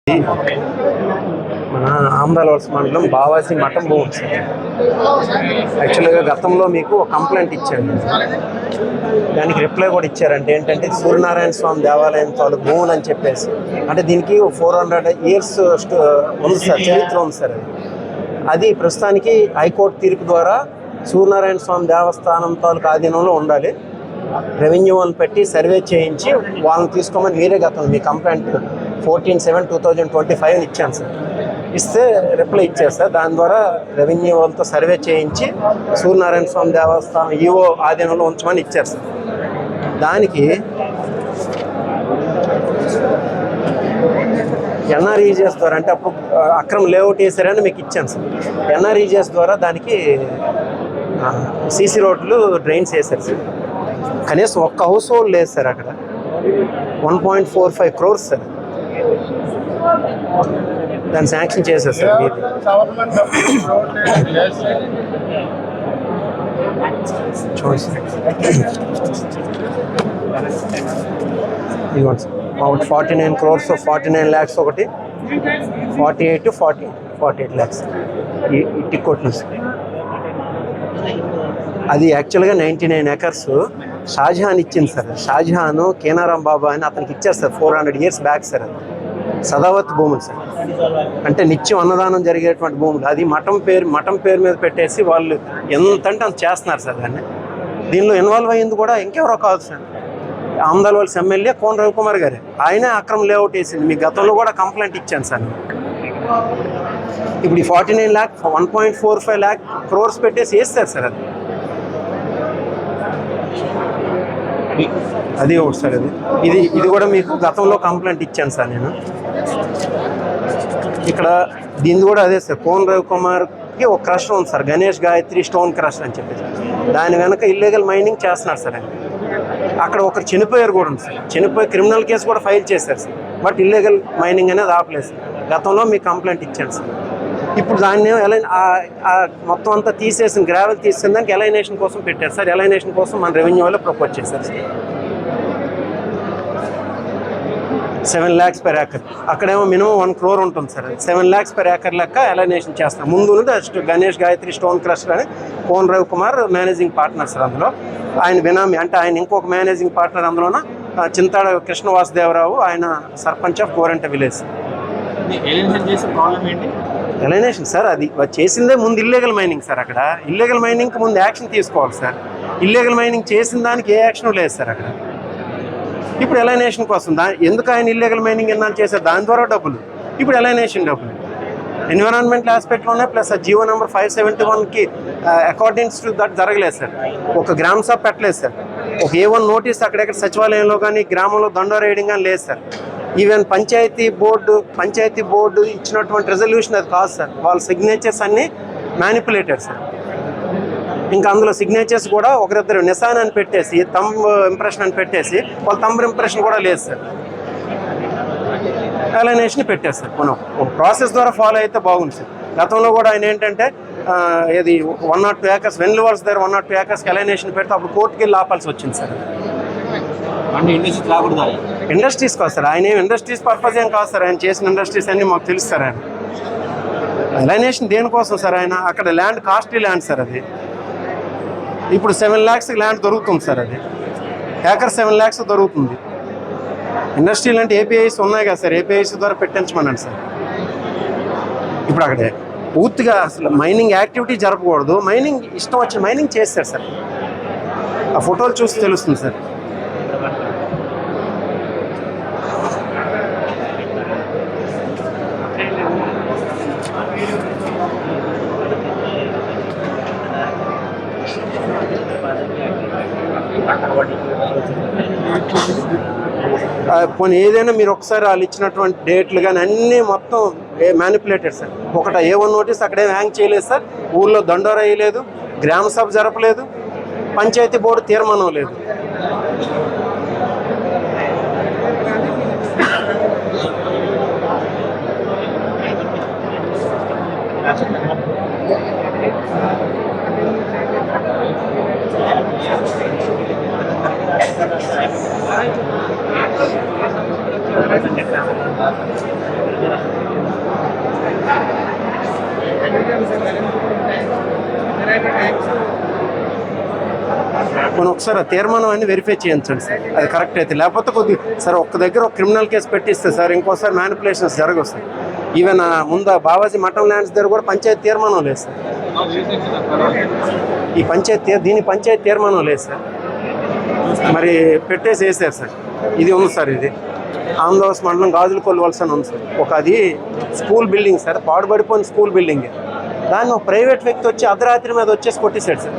మన ఆమదాలవలస మండలం బావాసి మఠం భూమి సార్. యాక్చువల్గా గతంలో మీకు ఒక కంప్లైంట్ ఇచ్చాను, దానికి రిప్లై కూడా ఇచ్చారంటే ఏంటంటే సూర్యనారాయణ స్వామి దేవాలయం తాలూకు భూములు అని చెప్పేసి. అంటే దీనికి 400 years ఉంది సార్, చరిత్ర ఉంది సార్. అది ప్రస్తుతానికి హైకోర్టు తీర్పు ద్వారా సూర్యనారాయణ స్వామి దేవస్థానం తాలూకు ఆధీనంలో ఉండాలి. రెవెన్యూ వాళ్ళని పెట్టి సర్వే చేయించి వాళ్ళని తీసుకోమని మీరే గతం మీ కంప్లైంట్ 14/7/2025 ఇచ్చాను సార్. ఇస్తే రిప్లై ఇచ్చారు సార్. దాని ద్వారా రెవెన్యూ వాళ్ళతో సర్వే చేయించి సూర్యనారాయణ స్వామి దేవస్థానం ఈవో ఆధీనంలో ఉంచమని ఇచ్చారు సార్. దానికి ఎన్ఆర్ఈజిఎస్ ద్వారా, అంటే అప్పుడు అక్రమ లేఅవుట్ వేసారని మీకు ఇచ్చాను సార్. ఎన్ఆర్ఈజిఎస్ ద్వారా దానికి సీసీ రోడ్లు డ్రైన్స్ వేశారు సార్. కనీసం ఒక్క హౌస్ హోల్డ్ లేదు సార్ అక్కడ. 1.45 crores సార్ దాన్ని శాంక్షన్ చేశారు సార్. మీరు చూడండి సార్, ఇదిగోండి సార్. ఒకటి 49 crores, 49 lakhs, ఒకటి 48 lakhs ఈ టిక్కోట్లు సార్. అది యాక్చువల్గా 99 acres షాజహాన్ ఇచ్చింది సార్. షాజహాన్ కేనారాం బాబా అని అతనికి ఇచ్చారు సార్ 400 years బ్యాక్ సార్. అది సదావత్ భూములు సార్, అంటే నిత్యం అన్నదానం జరిగేటువంటి భూములు. అది మఠం పేరు మీద పెట్టేసి వాళ్ళు ఎంతంటే అంత చేస్తున్నారు సార్. దాన్ని దీనిలో ఇన్వాల్వ్ అయ్యింది కూడా ఇంకెవరో కాదు సార్, ఆమదాలవలస ఎమ్మెల్యే కోన రవికుమార్ గారే. ఆయనే అక్రమ లేఅవుట్ వేసింది. మీ గతంలో కూడా కంప్లైంట్ ఇచ్చాను సార్. ఇప్పుడు ఈ 49 lakhs 1.45 lakh crores పెట్టేసి వేస్తారు సార్. అది ఒకటి సార్. ఇది కూడా మీకు గతంలో కంప్లైంట్ ఇచ్చాను సార్ నేను. ఇక్కడ దీన్ని కూడా అదే సార్, కోన రవికుమార్కి ఒక క్రషర్ ఉంది sir, Ganesh Gayatri stone crusher అని చెప్పేసి. దాని వెనక ఇల్లీగల్ మైనింగ్ చేస్తున్నారు సార్ అని. అక్కడ ఒకరు చనిపోయారు కూడా ఉంది సార్. చనిపోయి క్రిమినల్ కేసు కూడా ఫైల్ చేశారు సార్. బట్ ఇల్లీగల్ మైనింగ్ అనేది ఆపలేదు సార్. గతంలో మీకు కంప్లైంట్ ఇచ్చాను సార్. ఇప్పుడు దాన్ని మొత్తం అంతా తీసేసిన గ్రావెల్ తీసిన దానికి ఎలైనేషన్ కోసం పెట్టారు సార్. ఎలైనేషన్ కోసం మన రెవెన్యూ వాళ్ళు ప్రపోజ్ చేశారు సార్. 7 lakhs per acre. అక్కడేమో మినిమం 1 crore ఉంటుంది సార్. 7 lakhs per acre లెక్క ఎలైనేషన్ చేస్తాం. ముందు గణేష్ గాయత్రి స్టోన్ క్రషర్ అని కోన రవికుమార్ మేనేజింగ్ పార్ట్నర్ సార్. అందులో ఆయన బినామీ, అంటే ఆయన ఇంకొక మేనేజింగ్ పార్ట్నర్ అందులోన చింతాడ కృష్ణవాసుదేవరావు, ఆయన సర్పంచ్ ఆఫ్ గోరంట విలేజ్. ఎలైనేషన్ సార్ అది చేసిందే ముందు ఇల్లీగల్ మైనింగ్ సార్. అక్కడ ఇల్లీగల్ మైనింగ్కి ముందు యాక్షన్ తీసుకోవాలి సార్. ఇల్లీగల్ మైనింగ్ చేసిన దానికి ఏ యాక్షన్ లేదు సార్ అక్కడ. ఇప్పుడు ఎలైనేషన్ కోసం ఎందుకు ఆయన ఇల్లీగల్ మైనింగ్ ఎన్నాళ్ళు చేశారు, దాని ద్వారా డబ్బులు. ఇప్పుడు ఎలైనేషన్ డబ్బులు ఎన్విరాన్మెంటల్ ఆస్పెక్ట్లోనే, ప్లస్ జీవో నెంబర్ 571కి అకార్డింగ్స్ టు దట్ జరగలేదు సార్. ఒక గ్రామ సభ పెట్టలేదు సార్. ఒక A1 నోటీస్ అక్కడెక్కడ సచివాలయంలో కానీ గ్రామంలో దండో రేయడం కానీ లేదు సార్. ఈవెన్ పంచాయతీ బోర్డు ఇచ్చినటువంటి రెజల్యూషన్ అది కాదు సార్. వాళ్ళ సిగ్నేచర్స్ అన్నీ మ్యానిపులేటెడ్ సార్. ఇంకా అందులో సిగ్నేచర్స్ కూడా ఒకరిద్దరు నిశాన్ అని పెట్టేసి, థంబ్ ఇంప్రెషన్ అని పెట్టేసి, వాళ్ళ థంబ్ ఇంప్రెషన్ కూడా లేదు సార్. ఎలైనేషన్ పెట్టారు సార్. మనం ఒక ప్రాసెస్ ద్వారా ఫాలో అయితే బాగుంది సార్. గతంలో కూడా ఆయన ఏంటంటే ఇది 102 acres వెన్లువర్స్ దగ్గర 102 acres ఎలైనేషన్ పెడితే అప్పుడు కోర్టుకి వెళ్ళి ఆపాల్సి వచ్చింది సార్. ఇండస్ట్రీస్ కాదు సార్. ఆయన ఏం ఇండస్ట్రీస్ పర్పస్ ఏం కాదు సార్. ఆయన చేసిన ఇండస్ట్రీస్ అన్నీ మాకు తెలుసు సార్. ఆయన ఎలైనేషన్ దేనికోసం సార్? ఆయన అక్కడ ల్యాండ్ కాస్ట్లీ ల్యాండ్ సార్. అది ఇప్పుడు 7 lakhs ల్యాండ్ దొరుకుతుంది సార్. అది ఏకర్ 7 lakhs దొరుకుతుంది. ఇండస్ట్రీలు అంటే ఏపీఐస్ ఉన్నాయి కదా సార్, ఏపీఐస్ ద్వారా పెట్టించమన్నాను సార్. ఇప్పుడు అక్కడే పూర్తిగా అసలు మైనింగ్ యాక్టివిటీ జరపకూడదు. మైనింగ్ ఇష్టం వచ్చి మైనింగ్ చేస్తారు సార్. ఆ ఫోటోలు చూసి తెలుస్తుంది సార్. పోనీ ఏదైనా మీరు ఒకసారి వాళ్ళు ఇచ్చినటువంటి డేట్లు కానీ అన్నీ మొత్తం మ్యానిపులేటెడ్ సార్. ఒకట A1 నోటీస్ అక్కడేం హ్యాంగ్ చేయలేదు సార్. ఊళ్ళో దండోరా వేయలేదు, గ్రామ సభ జరపలేదు, పంచాయతీ బోర్డు తీర్మానం లేదు. మనం ఒకసారి ఆ తీర్మానం అన్ని వెరిఫై చేయించండి సార్, అది కరెక్ట్ అయితే. లేకపోతే సార్ ఒక్క దగ్గర ఒక క్రిమినల్ కేసు పెట్టిస్తే సార్ ఇంకోసారి మ్యానిపులేషన్స్ జరగవు సార్. ఈవెన్ ముందు బావాజీ మటన్ ల్యాండ్స్ దగ్గర కూడా పంచాయతీ తీర్మానం లేదు సార్. ఈ దీని పంచాయతీ తీర్మానం లేదు సార్, మరి పెట్టేసి వేసారు సార్. ఇది ఉంది సార్, ఇది ఆంధ్రప్రదేశ్ మండలం గాజుల కొల్వలస అని ఉంది సార్. అది స్కూల్ బిల్డింగ్ సార్, పాడుబడిపోయిన స్కూల్ బిల్డింగ్. దాన్ని ఒక ప్రైవేట్ వ్యక్తి వచ్చి అర్ధరాత్రి మీద వచ్చేసి కొట్టేశాడు సార్.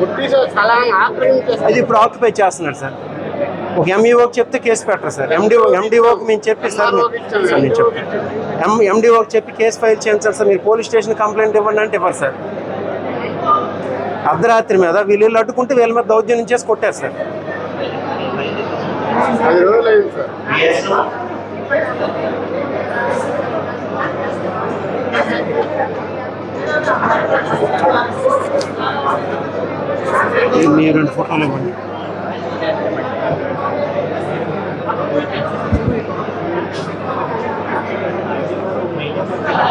అది ఇప్పుడు ఆక్యుపై చేస్తున్నాడు సార్. ఒక ఎంఈఓకి చెప్తే కేసు పెట్టరు సార్. ఎండిఓకి మేము చెప్పి సార్ నేను చెప్తాను, ఎండిఓకి చెప్పి కేసు ఫైల్ చేయించాలి సార్, మీరు పోలీస్ స్టేషన్ కంప్లైంట్ ఇవ్వండి అంటే ఇవ్వరు సార్. అర్ధరాత్రి మీద వీళ్ళు అడ్డుకుంటే వీళ్ళ మీద దౌర్జన్యం చేసి కొట్టారు సార్. మీరు 2 ఫోటోలు ఇవ్వండి.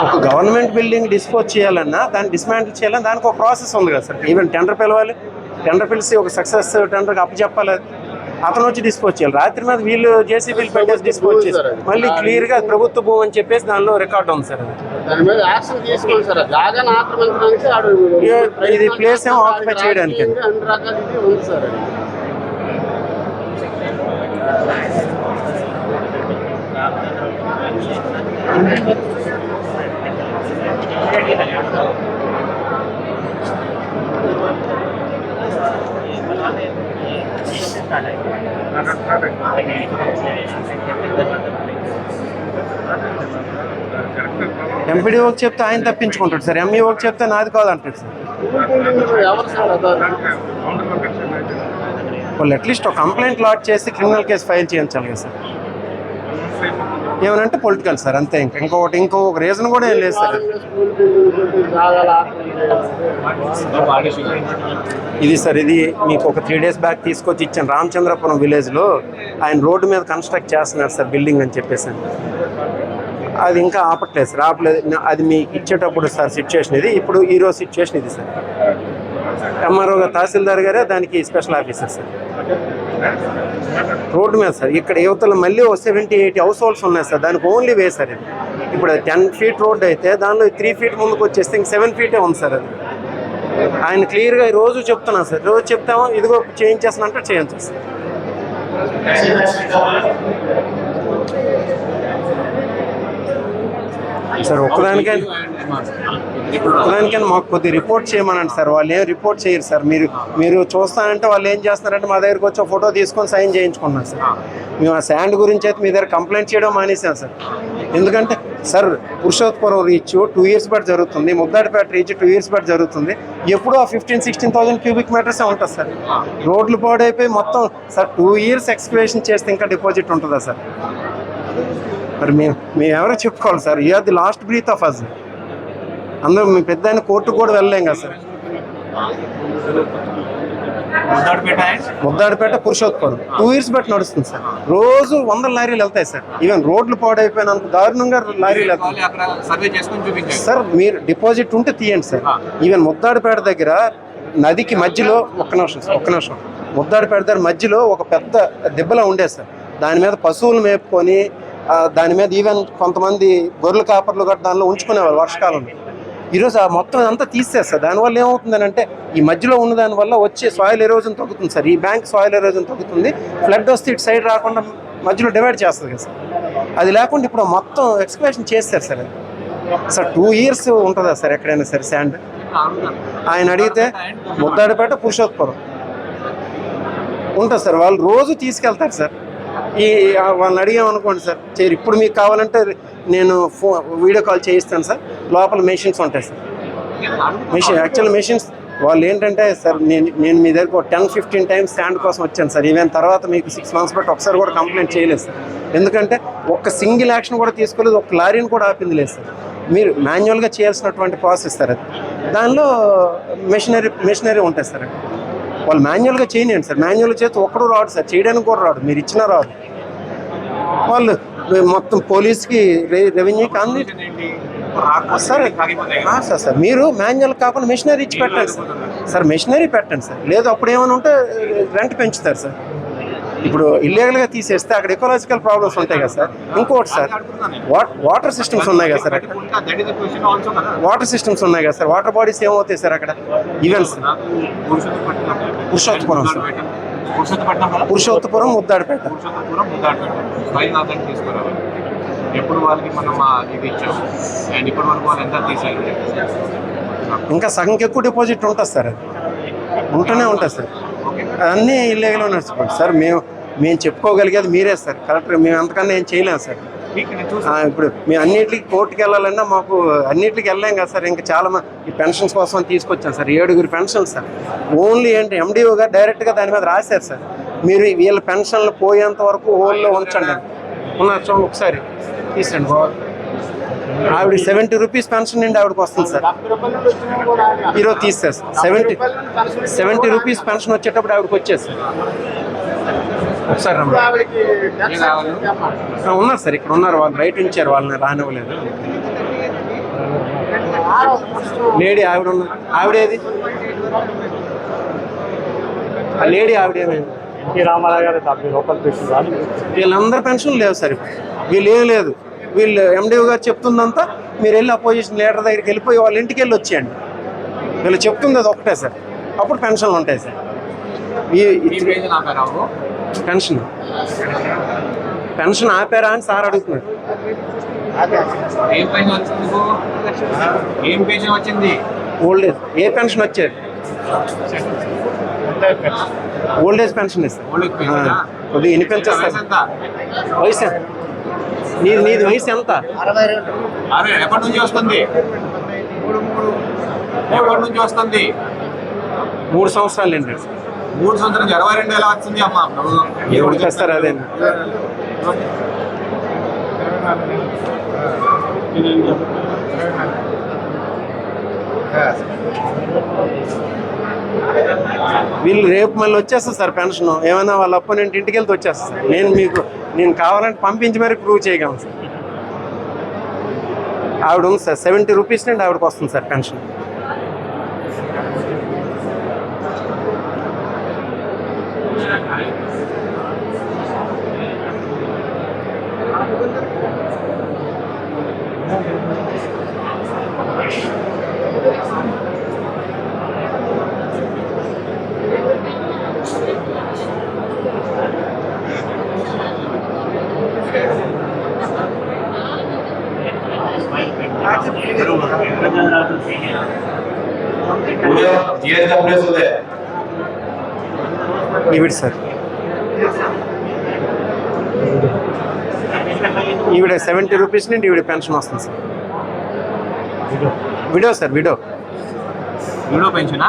ఒక గవర్నమెంట్ బిల్డింగ్ డిస్పోజ్ చేయాలన్నా, దాన్ని డిస్మాంటిల్ చేయాలన్నా దానికి ఒక ప్రాసెస్ ఉంది కదా సార్. ఈవెన్ టెండర్ పిలవాలి, టెండర్ పిలిచి ఒక సక్సెస్ టెండర్కి అప్పచెప్పాలి, అతను వచ్చి డిస్పోజ్ చేయాలి. రాత్రి మీద వీళ్ళు జేసీబీలు పెట్టేసి డిస్పోజ్ చేశారు. మళ్ళీ క్లియర్గా ప్రభుత్వ భూమి అని చెప్పేసి దానిలో రికార్డు ఉంది సార్. ఇది ప్లేస్ ఏమో ఆక్యుపై చేయడానికి. ఎంపీడీఓకి చెప్తే ఆయన తప్పించుకుంటాడు సార్, ఎంఈఓకి చెప్తే నాది కాదంటాడు సార్. వాళ్ళు అట్లీస్ట్ ఒక కంప్లైంట్ లాట్ చేసి క్రిమినల్ కేసు ఫైల్ చేయించాలి కదా సార్. ఏమనంటే పొలిటికల్ సార్, అంతే. ఇంకొక రీజన్ కూడా ఏం లేదు సార్. ఇది సార్, ఇది మీకు ఒక 3 days బ్యాక్ తీసుకొచ్చి ఇచ్చాను. రామచంద్రపురం విలేజ్లో ఆయన రోడ్డు మీద కన్స్ట్రక్ట్ చేస్తున్నారు సార్ బిల్డింగ్ అని చెప్పేసి. అది ఇంకా ఆపట్లేదు సార్, ఆపలేదు. అది మీకు ఇచ్చేటప్పుడు సార్ సిచ్యువేషన్ ఇది. ఇప్పుడు ఈరోజు సిచ్యువేషన్ ఇది సార్. ఎంఆర్ఓ గారు, తహసీల్దార్ గారే దానికి స్పెషల్ ఆఫీసర్ సార్. రోడ్డు మీద సార్, ఇక్కడ యువతల మళ్ళీ 70-80 హౌస్ హోల్డ్స్ ఉన్నాయి సార్. దానికి ఓన్లీ వే సార్ ఇది. ఇప్పుడు 10 feet రోడ్డు అయితే దానిలో 3 feet ముందుకు వచ్చేస్తే ఇంక 7 feet ఉంది సార్. అది ఆయన క్లియర్గా రోజు చెప్తున్నాను సార్. రోజు చెప్తాము, ఇదిగో చేయించేస్తానంటే చేయించేస్తాం సార్. ఒక్కదానికైనా మాకు కొద్దిగా రిపోర్ట్ చేయమనండి సార్. వాళ్ళు ఏం రిపోర్ట్ చేయరు సార్. మీరు చూస్తానంటే వాళ్ళు ఏం చేస్తున్నారంటే మా దగ్గరికి వచ్చి ఫోటో తీసుకొని సైన్ చేయించుకున్నాం సార్. మేము ఆ శాండ్ గురించి అయితే మీ దగ్గర కంప్లైంట్ చేయడం మానేసాం సార్. ఎందుకంటే సార్, పురుషోత్పురం రీచ్ 2 years బట్టి జరుగుతుంది, ముద్దాడిపేట రీచ్ 2 years బట్టి జరుగుతుంది. ఎప్పుడూ ఆ 15,000-16,000 cubic meters ఉంటుంది సార్. రోడ్లు పాడైపోయి మొత్తం సార్ 2 years ఎక్స్కవేషన్ చేస్తే ఇంకా డిపాజిట్ ఉంటుందా సార్? మరి మేము ఎవరో చెప్పుకోవాలి sir. You are the last breath of us. అందరూ మీ పెద్ద ఆయన కోర్టుకు కూడా వెళ్ళలేం కదా సార్. ముద్దాడిపేట పురుషోత్పురం 2 years బట్టి నడుస్తుంది సార్. రోజు 100 లారీలు వెళ్తాయి సార్. ఈవెన్ రోడ్లు పాడైపోయినంత దారుణంగా లారీలు వెళ్తాయి సార్. మీరు డిపాజిట్ ఉంటే తీయండి సార్. ఈవెన్ ముద్దాడిపేట దగ్గర నదికి మధ్యలో ఒక్క నిమిషం ముద్దాడిపేట దగ్గర మధ్యలో ఒక పెద్ద దిబ్బలా ఉండేది సార్. దాని మీద పశువులు మేపుకొని, దాని మీద ఈవెన్ కొంతమంది గొర్రెల కాపర్లు గట్రా దానిలో ఉంచుకునేవారు వర్షకాలంలో. ఈరోజు ఆ మొత్తం అంతా తీసేస్తారు. దానివల్ల ఏమవుతుందని అంటే ఈ మధ్యలో ఉన్న దానివల్ల వచ్చే సాయిల్ ఎరోజన్ తగ్గుతుంది సార్. ఈ బ్యాంక్ సాయిల్ ఎరోజన్ తగ్గుతుంది. ఫ్లడ్ వస్తే ఇటు సైడ్ రాకుండా మధ్యలో డివైడ్ చేస్తుంది కదా సార్. అది లేకుండా ఇప్పుడు మొత్తం ఎక్స్కవేషన్ చేస్తారు సార్. సార్ 2 years ఉంటుందా సార్ ఎక్కడైనా సరే శాండ్? ఆయన అడిగితే ముద్దాడిపేట పురుషోత్పురం ఉంటుంది సార్. వాళ్ళు రోజు తీసుకెళ్తారు సార్. వాళ్ళని అడిగామనుకోండి సార్, చేయరు. ఇప్పుడు మీకు కావాలంటే నేను వీడియో కాల్ చేయిస్తాను సార్. లోపల మెషిన్స్ ఉంటాయి సార్. యాక్చువల్ మెషిన్స్ వాళ్ళు ఏంటంటే సార్, నేను మీ దగ్గరకు 10-15 times స్టాండ్ కోసం వచ్చాను సార్. ఈవెన్ తర్వాత మీకు 6 months బట్టి ఒకసారి కూడా కంప్లైంట్ చేయలేదు సార్. ఎందుకంటే ఒక్క సింగిల్ యాక్షన్ కూడా తీసుకోలేదు, ఒక లారీని కూడా ఆపింది లేదు సార్. మీరు మాన్యువల్గా చేయాల్సినటువంటి ప్రాసెస్ సార్. అది దానిలో మెషినరీ ఉంటాయి సార్. వాళ్ళు మాన్యువల్గా చేయనియండి సార్. మాన్యువల్గా చేస్తే ఒక్కడు రాడు సార్, చేయడానికి కూడా రాడు, మీరు ఇచ్చినా రాదు. వాళ్ళు మొత్తం పోలీస్కి రెవెన్యూకి అంది సార్. మీరు మాన్యువల్ కాకుండా మెషినరీ ఇచ్చి పెట్టండి సార్. సార్ మెషినరీ పెట్టండి సార్, లేదు అప్పుడు ఏమైనా ఉంటే రెంట్ పెంచుతారు సార్. ఇప్పుడు ఇల్లీగల్గా తీసేస్తే అక్కడ ఎకలాజికల్ ప్రాబ్లమ్స్ ఉంటాయి కదా సార్. ఇంకోటి సార్, వాటర్ సిస్టమ్స్ ఉన్నాయి కదా సార్, అక్కడ వాటర్ సిస్టమ్స్ ఉన్నాయి కదా సార్, వాటర్ బాడీస్ ఏమవుతాయి సార్ అక్కడ? Events Purushottapuram sir, Purushottapuram Muddadipeta. ఎప్పుడు వాళ్ళకి మనం ఇది ఇచ్చాం అండ్ ఇప్పటి వరకు వాళ్ళు ఎంత తీసారు? ఇంకా సగంకి ఎక్కువ డిపాజిట్ ఉంటుంది సార్, అది ఉంటూనే ఉంటుంది సార్. అన్నీ ఇల్లీగల్గా నడుచుకోండి సార్. మేము చెప్పుకోగలిగేది మీరే సార్, కరెక్ట్గా మేము అంతకన్నా ఏం చేయలేము సార్. ఇప్పుడు మేము అన్నిటికీ కోర్టుకి వెళ్ళాలన్నా మాకు అన్నిటికి వెళ్ళాం కదా సార్. ఇంకా చాలా మంది ఈ పెన్షన్స్ కోసం తీసుకొచ్చాం సార్, 7 పెన్షన్స్ సార్. ఓన్లీ ఏంటి ఎండిఓ గారు డైరెక్ట్గా దాని మీద రాశారు సార్, మీరు వీళ్ళ పెన్షన్లు పోయేంత వరకు హోల్లో ఉంచండి ఉన్నారు. చూడండి ఒకసారి తీసండి. ఆవిడ 70 రూపీస్ పెన్షన్ నుండి ఆవిడకి వస్తుంది సార్, ఈరోజు తీస్తారు సార్. 70 రూపీస్ పెన్షన్ వచ్చేటప్పుడు ఆవిడకి వచ్చేది సార్. ఒకసారి ఉన్నారు సార్, ఇక్కడ ఉన్నారు, వాళ్ళు రైట్ ఉంచారు, వాళ్ళని రానివ్వలేదు. లేడీ ఆవిడ ఉన్నారు, ఆవిడేది ఆ లేడీ ఆవిడేమైంది? రామారావు గారు లోకల్ పెన్షన్ వీళ్ళందరూ పెన్షన్ లేవు సార్. వీళ్ళు ఏం లేదు, వీళ్ళు ఎండిఓ గారు చెప్తుందంతా మీరు వెళ్ళి అపోజిషన్ లీడర్ దగ్గరికి వెళ్ళిపోయి వాళ్ళ ఇంటికి వెళ్ళి వచ్చేయండి. వీళ్ళు చెప్తుంది అది ఒకటే సార్, అప్పుడు పెన్షన్లు ఉంటాయి సార్. పెన్షన్ ఆపారా అని సార్ అడుగుతున్నారు. ఓల్డ్ ఏజ్ ఏ పెన్షన్ వచ్చేది? ఓల్డ్ ఏజ్ పెన్షన్ ఇస్తారు. కొద్దిగా ఎన్ని పెంచేస్తారు? వయసు నీది వయసు ఎంత? ఎప్పటి నుంచి వస్తుంది? 3 సంవత్సరాలు అండి. 3 సంవత్సరం 22 ఎలా వచ్చింది అమ్మా? ఎవరు చేస్తారు అదే. వీళ్ళు రేపు మళ్ళీ వచ్చేస్తారు సార్ పెన్షన్. ఏమైనా వాళ్ళ అపోనెంట్ ఇంటికి వెళ్తే వచ్చేస్తారు. నేను కావాలంటే పంపించి మరి ప్రూవ్ చేయగలను సార్. ఆవిడ ఉంది సార్, 70 రూపీస్ నుండి ఆవిడకి వస్తుంది సార్ పెన్షన్. ఈవిడ సార్, ఈవిడ 70 రూపీస్ నుండి ఈవిడ పెన్షన్ వస్తుంది sir. Widow sir, widow pension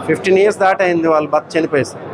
15 years దాటి అయింది, వాళ్ళు భర్త చనిపోయారు సార్.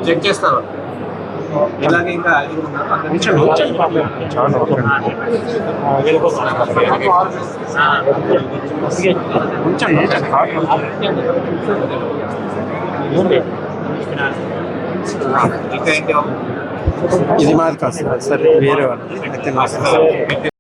చెక్ చేస్తారు. ఇలాగే ఇంకా ఇది మాది కాదు సార్, వేరే వాళ్ళు.